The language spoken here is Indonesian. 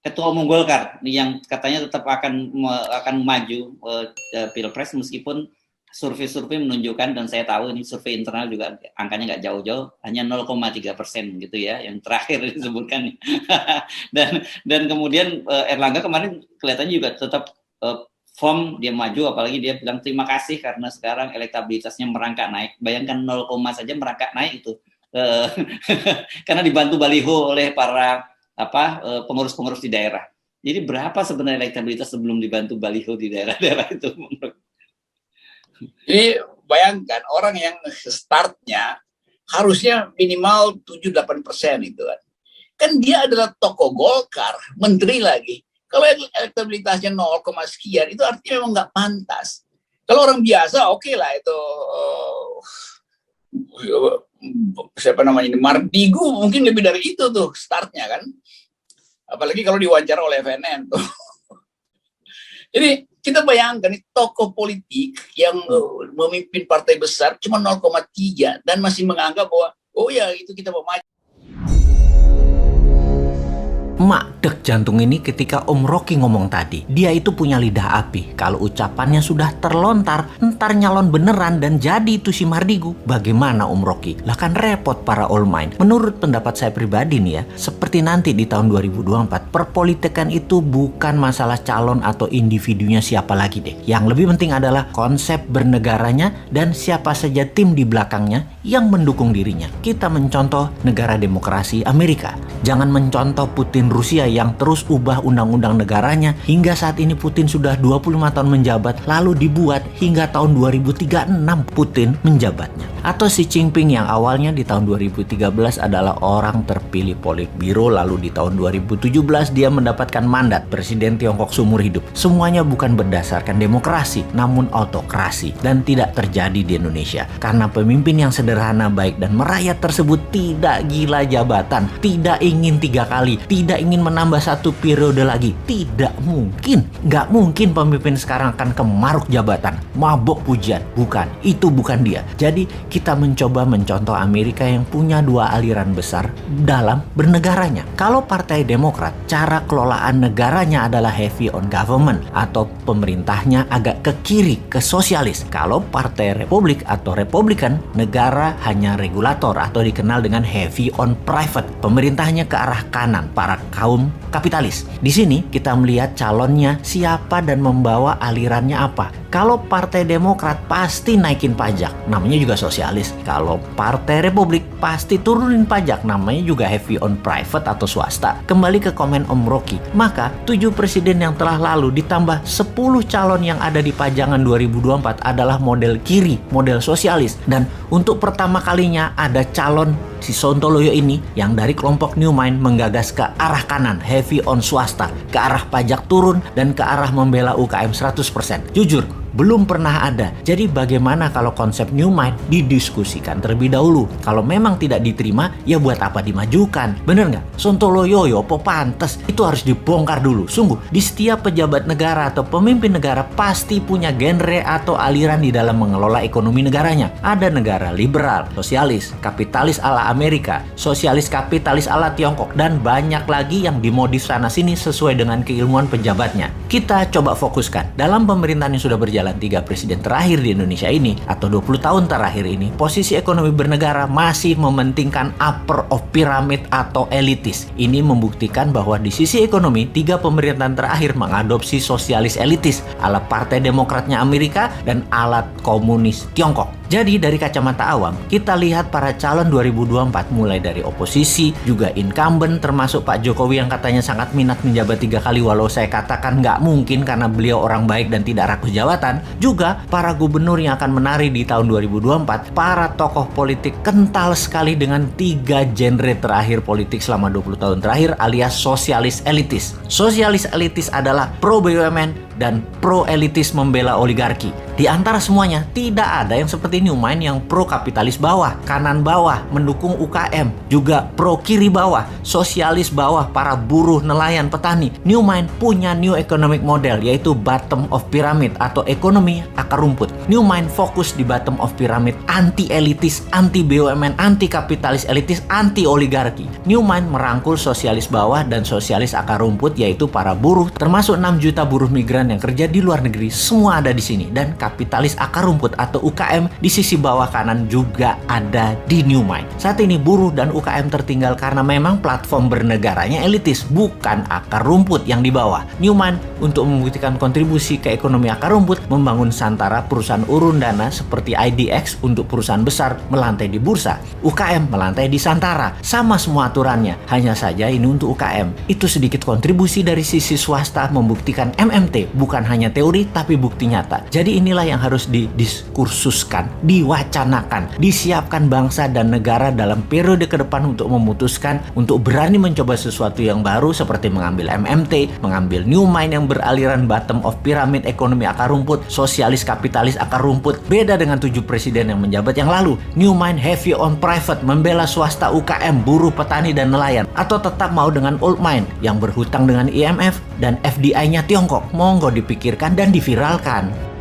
Ketua Umum Golkar yang katanya tetap akan maju Pilpres meskipun survei menunjukkan, dan saya tahu ini survei internal juga angkanya nggak jauh-jauh, hanya 0,3% gitu ya, yang terakhir disebutkan. dan kemudian Erlangga kemarin kelihatannya juga tetap firm dia maju, apalagi dia bilang terima kasih karena sekarang elektabilitasnya merangkak naik. Bayangkan 0, saja merangkak naik itu, karena dibantu baliho oleh para pengurus-pengurus di daerah. Jadi berapa sebenarnya elektabilitas sebelum dibantu baliho di daerah-daerah itu? Jadi bayangkan orang yang startnya harusnya minimal 7-8% itu kan. Kan dia adalah tokoh Golkar, menteri lagi. Kalau elektabilitasnya 0, sekian, itu artinya memang nggak pantas. Kalau orang biasa, oke lah itu. Siapa namanya ini? Mardigu mungkin lebih dari itu tuh startnya kan. Apalagi kalau diwawancara oleh FNN tuh. Jadi kita bayangkan tokoh politik yang memimpin partai besar cuma 0,3 dan masih menganggap bahwa oh ya itu kita mau maju. Mak dek jantung ini ketika Om Rocky ngomong tadi. Dia itu punya lidah api. Kalau ucapannya sudah terlontar, ntar nyalon beneran dan jadi itu si Mardigu. Bagaimana Om Rocky? Lah kan repot para all mind. Menurut pendapat saya pribadi nih ya, seperti nanti di tahun 2024, perpolitikan itu bukan masalah calon atau individunya siapa lagi deh. Yang lebih penting adalah konsep bernegaranya dan siapa saja tim di belakangnya yang mendukung dirinya. Kita mencontoh negara demokrasi Amerika. Jangan mencontoh Putin Rusia yang terus ubah undang-undang negaranya hingga saat ini Putin sudah 25 tahun menjabat, lalu dibuat hingga tahun 2036 Putin menjabatnya. Atau Xi Jinping yang awalnya di tahun 2013 adalah orang terpilih Politbiro, lalu di tahun 2017 dia mendapatkan mandat Presiden Tiongkok seumur hidup. Semuanya bukan berdasarkan demokrasi, namun autokrasi, dan tidak terjadi di Indonesia. Karena pemimpin yang sederhana, baik, dan merayat tersebut tidak gila jabatan, tidak ingin 3 kali, tidak ingin menambah 1 periode lagi. Tidak mungkin. Nggak mungkin pemimpin sekarang akan kemaruk jabatan, mabok pujian. Bukan, itu bukan dia. Jadi kita mencoba mencontoh Amerika yang punya 2 aliran besar dalam bernegaranya. Kalau Partai Demokrat, cara kelolaan negaranya adalah heavy on government atau pemerintahnya agak ke kiri, ke sosialis. Kalau Partai Republik atau Republikan, negara hanya regulator atau dikenal dengan heavy on private. Pemerintahnya ke arah kanan, para kaum kapitalis. Di sini kita melihat calonnya siapa dan membawa alirannya apa. Kalau Partai Demokrat pasti naikin pajak, namanya juga sosialis. Kalau Partai Republik pasti turunin pajak, namanya juga heavy on private atau swasta. Kembali ke komen Om Rocky, maka 7 presiden yang telah lalu ditambah 10 calon yang ada di pajangan 2024 adalah model kiri, model sosialis. Dan untuk pertama kalinya ada calon si Sontoloyo ini yang dari kelompok New Mind menggagas ke arah kanan, heavy on swasta, ke arah pajak turun dan ke arah membela UKM 100%. Jujur, belum pernah ada. Jadi bagaimana kalau konsep New Mind didiskusikan terlebih dahulu? Kalau memang tidak diterima, ya buat apa dimajukan? Bener nggak? Sontoloyo apa pantes? Itu harus dibongkar dulu. Sungguh, di setiap pejabat negara atau pemimpin negara pasti punya genre atau aliran di dalam mengelola ekonomi negaranya. Ada negara liberal, sosialis, kapitalis ala Amerika, sosialis kapitalis ala Tiongkok, dan banyak lagi yang dimodif sana-sini sesuai dengan keilmuan pejabatnya. Kita coba fokuskan. Dalam pemerintahan yang sudah berjalan 3 presiden terakhir di Indonesia ini atau 20 tahun terakhir ini, posisi ekonomi bernegara masih mementingkan upper of pyramid atau elitis. Ini membuktikan bahwa di sisi ekonomi 3 pemerintahan terakhir mengadopsi sosialis elitis ala Partai Demokratnya Amerika dan ala komunis Tiongkok. Jadi dari kacamata awam, kita lihat para calon 2024 mulai dari oposisi, juga incumbent termasuk Pak Jokowi yang katanya sangat minat menjabat 3 kali walau saya katakan nggak mungkin karena beliau orang baik dan tidak rakus jabatan. Juga para gubernur yang akan menari di tahun 2024, para tokoh politik kental sekali dengan 3 genre terakhir politik selama 20 tahun terakhir alias sosialis elitis. Sosialis elitis adalah pro BUMN, dan pro-elitis membela oligarki. Di antara semuanya, tidak ada yang seperti New Mind yang pro-kapitalis bawah, kanan bawah, mendukung UKM, juga pro-kiri bawah, sosialis bawah, para buruh, nelayan, petani. New Mind punya new economic model, yaitu bottom of pyramid atau ekonomi akar rumput. New Mind fokus di bottom of pyramid, anti-elitis, anti-BUMN, anti-kapitalis elitis, anti-oligarki. New Mind merangkul sosialis bawah dan sosialis akar rumput, yaitu para buruh, termasuk 6 juta buruh migran yang kerja di luar negeri, semua ada di sini. Dan kapitalis akar rumput atau UKM di sisi bawah kanan juga ada di New Mind. Saat ini buruh dan UKM tertinggal karena memang platform bernegaranya elitis, bukan akar rumput yang di bawah. New Mind untuk membuktikan kontribusi ke ekonomi akar rumput membangun Santara, perusahaan urun dana seperti IDX untuk perusahaan besar melantai di bursa, UKM melantai di Santara. Sama semua aturannya, hanya saja ini untuk UKM. Itu sedikit kontribusi dari sisi swasta membuktikan MMT bukan hanya teori tapi bukti nyata. Jadi inilah yang harus didiskursuskan, diwacanakan, disiapkan bangsa dan negara dalam periode ke depan untuk memutuskan, untuk berani mencoba sesuatu yang baru seperti mengambil MMT, mengambil New Mind yang beraliran bottom of pyramid, ekonomi akar rumput, sosialis kapitalis akar rumput. Beda dengan 7 presiden yang menjabat yang lalu. New Mind heavy on private, membela swasta, UKM, buruh, petani, dan nelayan. Atau tetap mau dengan old mind yang berhutang dengan IMF dan FDI-nya Tiongkok. Monggo dipikirkan dan diviralkan.